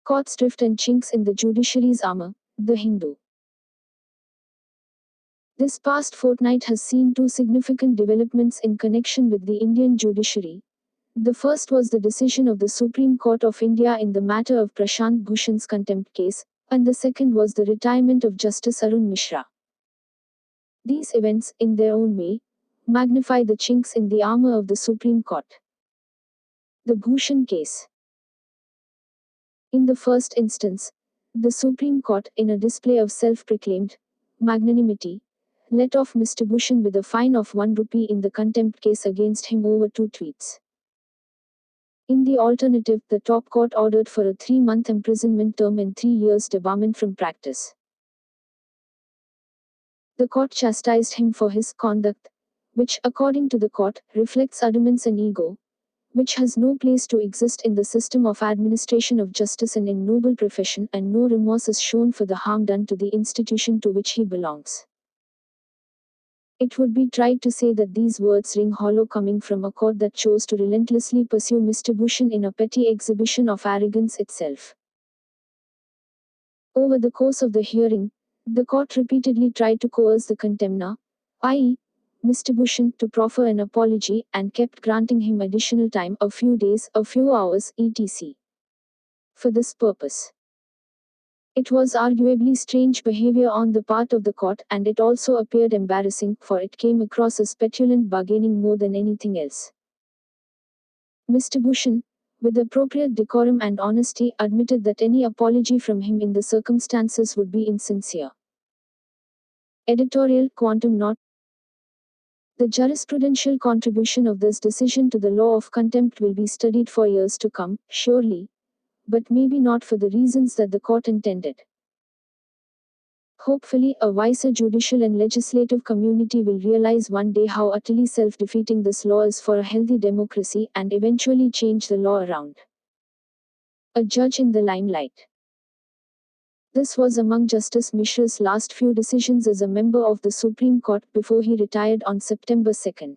Courts drift and chinks in the judiciary's armor, the Hindu. This past fortnight has seen two significant developments in connection with the Indian judiciary. The first was the decision of the Supreme Court of India in the matter of Prashant Bhushan's contempt case, and the second was the retirement of Justice Arun Mishra. These events, in their own way, magnify the chinks in the armor of the Supreme Court. The Bhushan case. In the first instance, the Supreme Court, in a display of self-proclaimed magnanimity, let off Mr. Bhushan with a fine of 1 rupee in the contempt case against him over 2 tweets. In the alternative, the top court ordered for a 3-month imprisonment term and 3 years debarment from practice. The court chastised him for his conduct, which, according to the court, reflects adamance and ego, which has no place to exist in the system of administration of justice and in noble profession, and no remorse is shown for the harm done to the institution to which he belongs. It would be tried to say that these words ring hollow coming from a court that chose to relentlessly pursue Mr. Bhushan in a petty exhibition of arrogance itself. Over the course of the hearing, the court repeatedly tried to coerce the contemner, i.e., Mr. Bhushan, to proffer an apology, and kept granting him additional time, a few days, a few hours, etc. for this purpose. It was arguably strange behavior on the part of the court, and it also appeared embarrassing, for it came across as petulant bargaining more than anything else. Mr. Bhushan, with appropriate decorum and honesty, admitted that any apology from him in the circumstances would be insincere. Editorial Quantum Not. The jurisprudential contribution of this decision to the law of contempt will be studied for years to come, surely, but maybe not for the reasons that the court intended. Hopefully, a wiser judicial and legislative community will realize one day how utterly self-defeating this law is for a healthy democracy, and eventually change the law around. A judge in the limelight. This was among Justice Mishra's last few decisions as a member of the Supreme Court before he retired on September 2.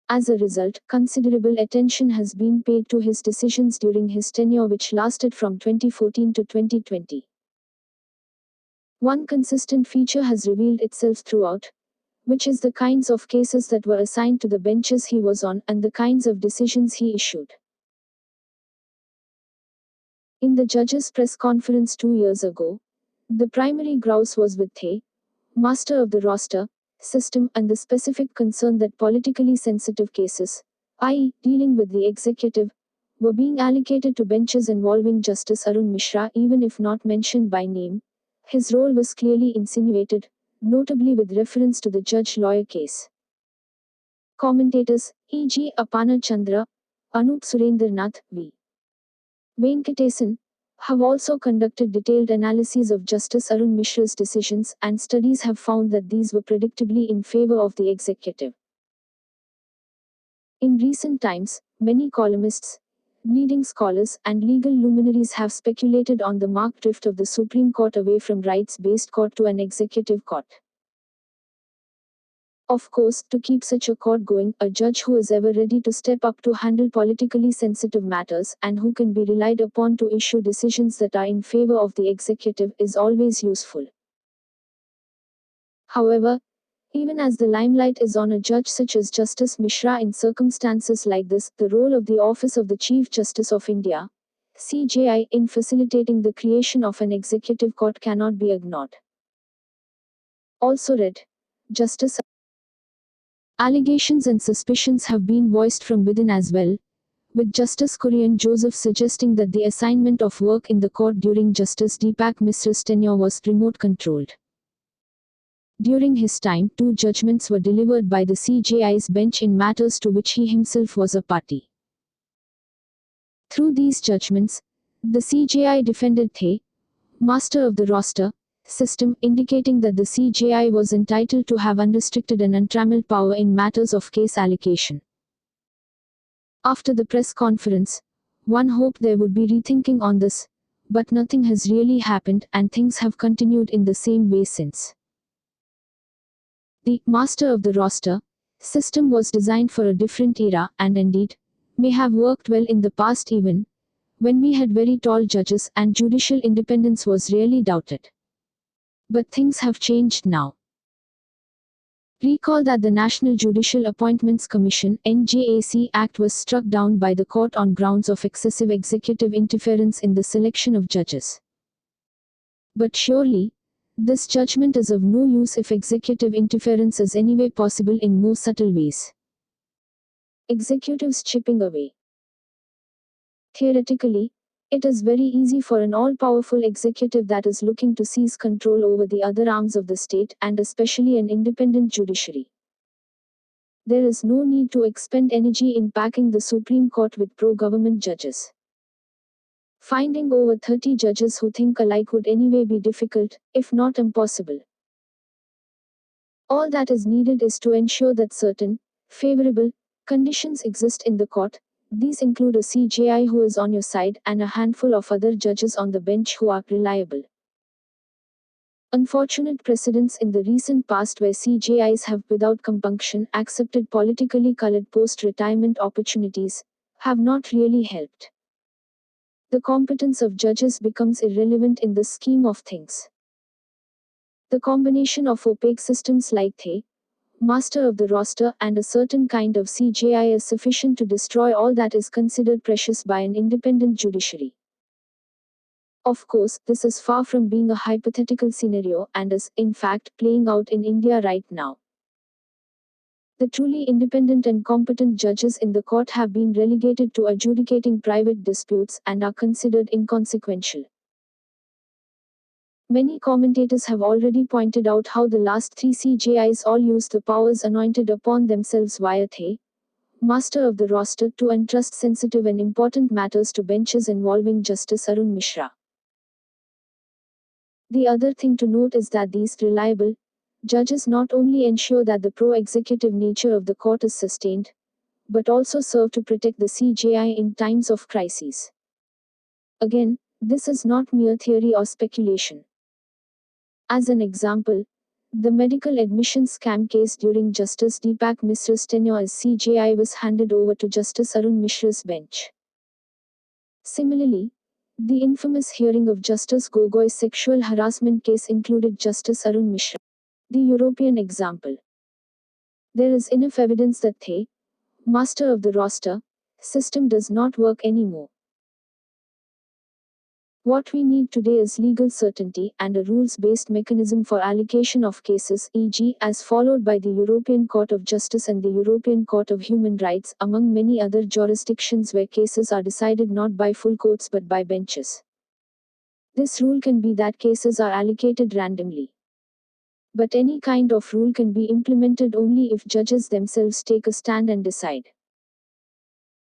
As a result, considerable attention has been paid to his decisions during his tenure, which lasted from 2014 to 2020. One consistent feature has revealed itself throughout, which is the kinds of cases that were assigned to the benches he was on, and the kinds of decisions he issued. In the judge's press conference 2 years ago, the primary grouse was with the master of the roster system and the specific concern that politically sensitive cases, i.e., dealing with the executive, were being allocated to benches involving Justice Arun Mishra even if not mentioned by name. His role was clearly insinuated, notably with reference to the judge-lawyer case. Commentators, e.g. Apana Chandra, Anup Surendranath, V. Venkatesan, have also conducted detailed analyses of Justice Arun Mishra's decisions, and studies have found that these were predictably in favor of the executive. In recent times, many columnists, leading scholars, and legal luminaries have speculated on the marked drift of the Supreme Court away from rights-based court to an executive court. Of course, to keep such a court going, a judge who is ever ready to step up to handle politically sensitive matters, and who can be relied upon to issue decisions that are in favor of the executive, is always useful. However, even as the limelight is on a judge such as Justice Mishra in circumstances like this, the role of the Office of the Chief Justice of India, CJI, in facilitating the creation of an executive court cannot be ignored. Also read, Justice. Allegations and suspicions have been voiced from within as well, with Justice Kurian Joseph suggesting that the assignment of work in the court during Justice Deepak Misra's tenure was remote-controlled. During his time, 2 judgments were delivered by the CJI's bench in matters to which he himself was a party. Through these judgments, the CJI defended the master of the roster system, indicating that the CJI was entitled to have unrestricted and untrammeled power in matters of case allocation. After the press conference, one hoped there would be rethinking on this, but nothing has really happened, and things have continued in the same way since. The master of the roster system was designed for a different era, and indeed, may have worked well in the past even, when we had very tall judges and judicial independence was rarely doubted. But things have changed now. Recall that the National Judicial Appointments Commission (NJAC) Act was struck down by the court on grounds of excessive executive interference in the selection of judges. But surely, this judgment is of no use if executive interference is anyway possible in more subtle ways. Executives chipping away. Theoretically, it is very easy for an all-powerful executive that is looking to seize control over the other arms of the state and especially an independent judiciary. There is no need to expend energy in packing the Supreme Court with pro-government judges. Finding over 30 judges who think alike would anyway be difficult, if not impossible. All that is needed is to ensure that certain, favorable, conditions exist in the court. These include a CJI who is on your side and a handful of other judges on the bench who are reliable. Unfortunate precedents in the recent past where CJIs have without compunction accepted politically colored post-retirement opportunities have not really helped. The competence of judges becomes irrelevant in the scheme of things. The combination of opaque systems like the master of the roster and a certain kind of CJI is sufficient to destroy all that is considered precious by an independent judiciary. Of course, this is far from being a hypothetical scenario and is, in fact, playing out in India right now. The truly independent and competent judges in the court have been relegated to adjudicating private disputes and are considered inconsequential. Many commentators have already pointed out how the last three CJIs all used the powers anointed upon themselves via the master of the roster to entrust sensitive and important matters to benches involving Justice Arun Mishra. The other thing to note is that these reliable judges not only ensure that the pro-executive nature of the court is sustained, but also serve to protect the CJI in times of crises. Again, this is not mere theory or speculation. As an example, the medical admission scam case during Justice Deepak Misra's tenure as CJI was handed over to Justice Arun Mishra's bench. Similarly, the infamous hearing of Justice Gogoi's sexual harassment case included Justice Arun Mishra. The European example. There is enough evidence that the master of the roster system does not work anymore. What we need today is legal certainty and a rules-based mechanism for allocation of cases, e.g., as followed by the European Court of Justice and the European Court of Human Rights, among many other jurisdictions where cases are decided not by full courts but by benches. This rule can be that cases are allocated randomly. But any kind of rule can be implemented only if judges themselves take a stand and decide.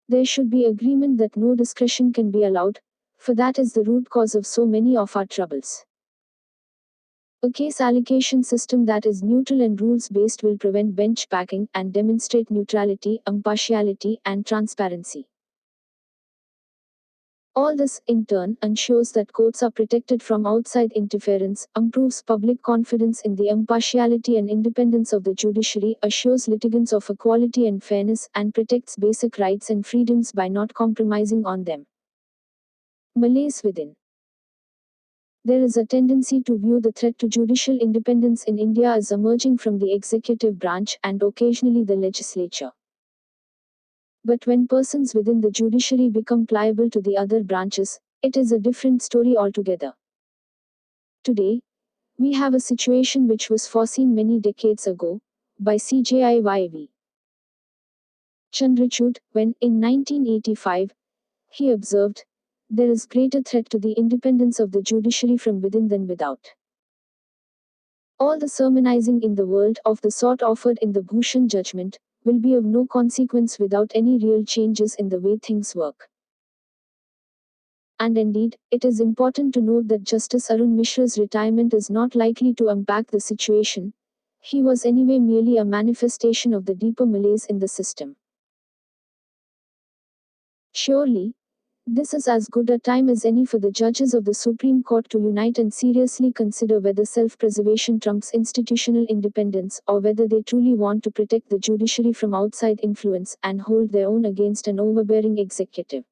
There should be agreement that no discretion can be allowed, for that is the root cause of so many of our troubles. A case allocation system that is neutral and rules-based will prevent bench packing and demonstrate neutrality, impartiality, and transparency. All this, in turn, ensures that courts are protected from outside interference, improves public confidence in the impartiality and independence of the judiciary, assures litigants of equality and fairness, and protects basic rights and freedoms by not compromising on them. Malaise within. There is a tendency to view the threat to judicial independence in India as emerging from the executive branch and occasionally the legislature. But when persons within the judiciary become pliable to the other branches, it is a different story altogether. Today, we have a situation which was foreseen many decades ago by CJI Y.V. Chandrachud, when, in 1985, he observed, "There is greater threat to the independence of the judiciary from within than without." All the sermonizing in the world of the sort offered in the Bhushan judgment will be of no consequence without any real changes in the way things work. And indeed, it is important to note that Justice Arun Mishra's retirement is not likely to impact the situation. He was anyway merely a manifestation of the deeper malaise in the system. Surely, this is as good a time as any for the judges of the Supreme Court to unite and seriously consider whether self-preservation trumps institutional independence, or whether they truly want to protect the judiciary from outside influence and hold their own against an overbearing executive.